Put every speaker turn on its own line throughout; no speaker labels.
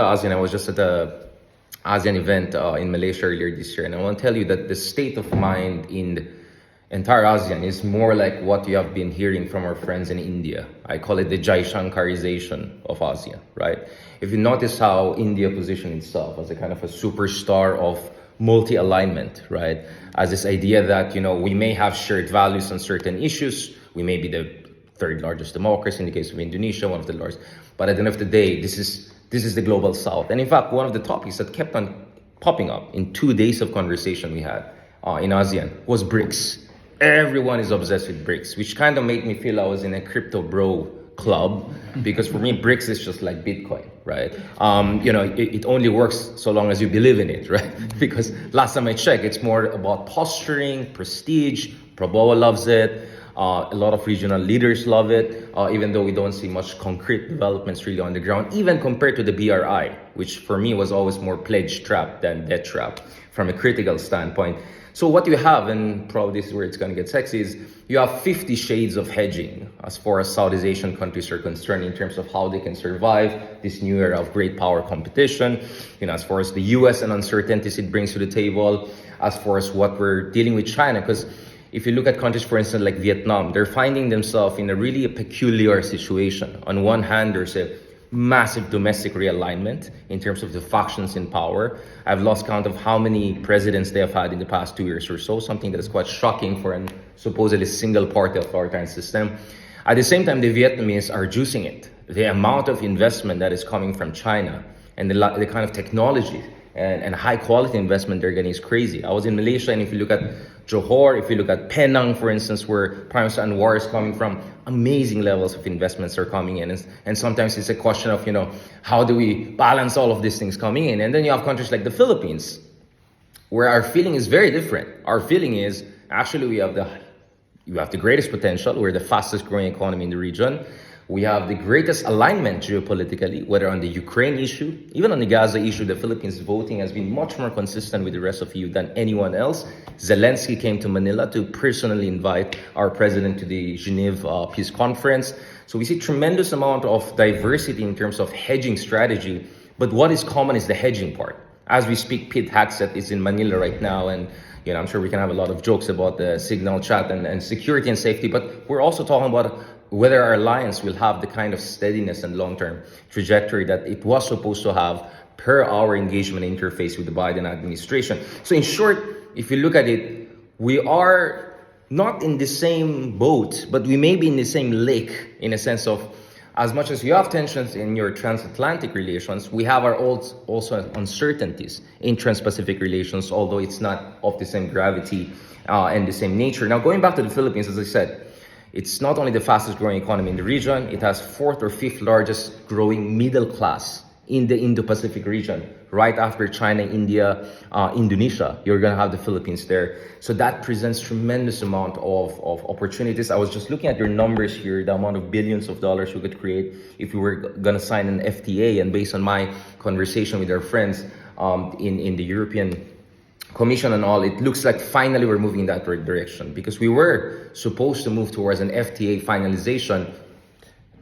ASEAN. I was just at the ASEAN event in Malaysia earlier this year, and I want to tell you that the state of mind in the entire ASEAN is more like what you have been hearing from our friends in India. I call it the Jaishankarization of ASEAN, right? If you notice how India positioned itself as a kind of a superstar of multi-alignment, right? As this idea that, we may have shared values on certain issues, we may be the third largest democracy in the case of Indonesia, one of the largest, but at the end of the day, this is the global south. And in fact, one of the topics that kept on popping up in 2 days of conversation we had in ASEAN was BRICS. Everyone is obsessed with BRICS, which kind of made me feel I was in a crypto bro club, because for me, BRICS is just like Bitcoin, right? It only works so long as you believe in it, right? Because last time I checked, it's more about posturing, prestige. Prabowo loves it. A lot of regional leaders love it, even though we don't see much concrete developments really on the ground, even compared to the BRI, which for me was always more pledge trap than debt trap from a critical standpoint. So what you have, and probably this is where it's going to get sexy, is you have 50 shades of hedging as far as Southeast Asian countries are concerned in terms of how they can survive this new era of great power competition, as far as the US and uncertainties it brings to the table, as far as what we're dealing with China, because if you look at countries, for instance, like Vietnam, they're finding themselves in a really peculiar situation. On one hand, there's a massive domestic realignment in terms of the factions in power. I've lost count of how many presidents they have had in the past 2 years or so, something that is quite shocking for a supposedly single-party authoritarian system. At the same time, the Vietnamese are juicing it. The amount of investment that is coming from China and the kind of technology and high-quality investment they're getting is crazy. I was in Malaysia, and if you look at Johor, if you look at Penang, for instance, where Prime Minister Anwar is coming from, amazing levels of investments are coming in. And sometimes it's a question of, how do we balance all of these things coming in? And then you have countries like the Philippines, where our feeling is very different. Our feeling is, actually, we have the greatest potential. We're the fastest growing economy in the region. We have the greatest alignment geopolitically, whether on the Ukraine issue, even on the Gaza issue. The Philippines voting has been much more consistent with the rest of EU than anyone else. Zelensky came to Manila to personally invite our president to the Geneva Peace Conference. So we see tremendous amount of diversity in terms of hedging strategy. But what is common is the hedging part. As we speak, Pete Haxett is in Manila right now, and I'm sure we can have a lot of jokes about the signal chat and security and safety, but we're also talking about whether our alliance will have the kind of steadiness and long-term trajectory that it was supposed to have per our engagement interface with the Biden administration. So in short, if you look at it, we are not in the same boat, but we may be in the same lake, in a sense of, as much as you have tensions in your transatlantic relations, we have our also uncertainties in trans-Pacific relations, although it's not of the same gravity and the same nature. Now, going back to the Philippines, as I said, it's not only the fastest growing economy in the region, it has fourth or fifth largest growing middle class in the Indo-Pacific region. Right after China, India, Indonesia, you're going to have the Philippines there. So that presents tremendous amount of opportunities. I was just looking at your numbers here, the amount of billions of dollars we could create if we were going to sign an FTA. And based on my conversation with our friends in the European Commission and all, it looks like finally we're moving in that direction, because we were supposed to move towards an FTA finalization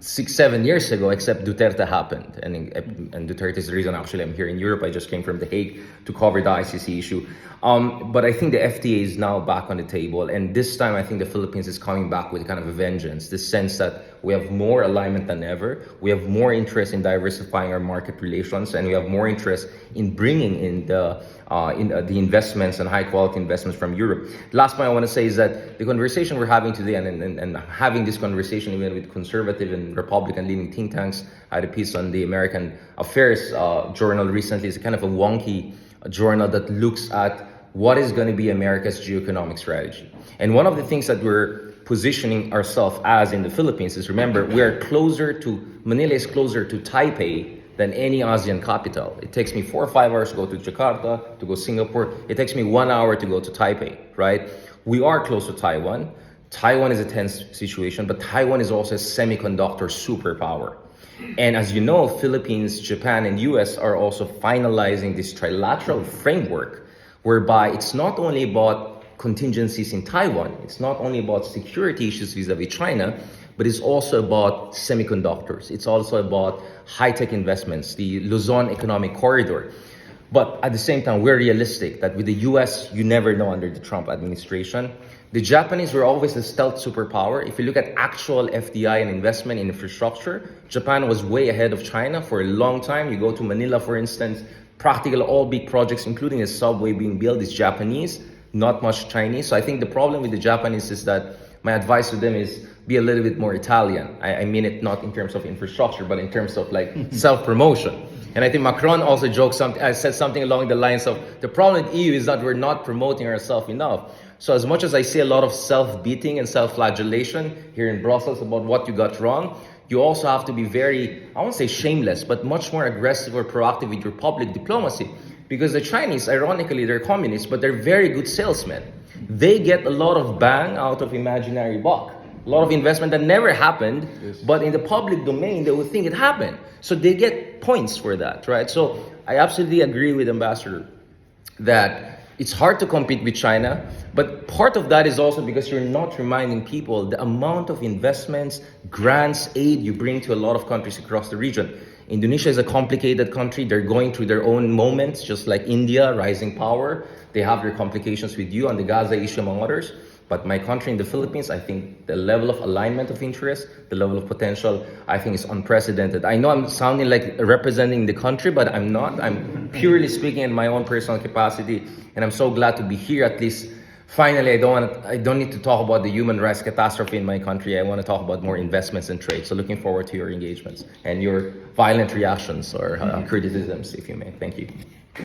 6-7 years ago, except Duterte happened. And Duterte is the reason actually I'm here in Europe. I just came from The Hague to cover the ICC issue. But I think the FTA is now back on the table. And this time, I think the Philippines is coming back with kind of a vengeance, the sense that we have more alignment than ever. We have more interest in diversifying our market relations, and we have more interest in bringing in the investments and high quality investments from Europe. Last point I want to say is that the conversation we're having today, and having this conversation even with conservative and Republican leaning think tanks. I had a piece on the American Affairs journal recently. It's kind of a wonky journal that looks at what is going to be America's geoeconomic strategy. And one of the things that we're positioning ourselves as in the Philippines is, remember, Manila is closer to Taipei than any ASEAN capital. It takes me 4 or 5 hours to go to Jakarta, to go to Singapore. It takes me 1 hour to go to Taipei, right? We are close to Taiwan. Taiwan is a tense situation, but Taiwan is also a semiconductor superpower. And as you know, Philippines, Japan, and US are also finalizing this trilateral framework, whereby it's not only about contingencies in Taiwan, it's not only about security issues vis-a-vis China, but it's also about semiconductors. It's also about high-tech investments, the Luzon Economic Corridor. But at the same time, we're realistic that with the US, you never know under the Trump administration. The Japanese were always a stealth superpower. If you look at actual FDI and investment in infrastructure, Japan was way ahead of China for a long time. You go to Manila, for instance, practically all big projects, including a subway being built, is Japanese, not much Chinese. So I think the problem with the Japanese is that my advice to them is be a little bit more Italian. I mean it not in terms of infrastructure, but in terms of like self-promotion. And I think Macron also said something along the lines of, the problem with EU is that we're not promoting ourselves enough. So as much as I see a lot of self-beating and self-flagellation here in Brussels about what you got wrong, you also have to be very, I won't say shameless, but much more aggressive or proactive with your public diplomacy. Because the Chinese, ironically, they're communists, but they're very good salesmen. They get a lot of bang out of imaginary buck. A lot of investment that never happened, yes. But in the public domain, they would think it happened. So they get points for that, right? So I absolutely agree with Ambassador that it's hard to compete with China, but part of that is also because you're not reminding people the amount of investments, grants, aid you bring to a lot of countries across the region. Indonesia is a complicated country. They're going through their own moments, just like India, rising power. They have their complications with you on the Gaza issue, among others. But my country in the Philippines, I think the level of alignment of interest, the level of potential, I think is unprecedented. I know I'm sounding like representing the country, but I'm not. I'm purely speaking in my own personal capacity. And I'm so glad to be here at least. Finally, I don't need to talk about the human rights catastrophe in my country. I want to talk about more investments and trade. So looking forward to your engagements and your violent reactions or criticisms, if you may. Thank you.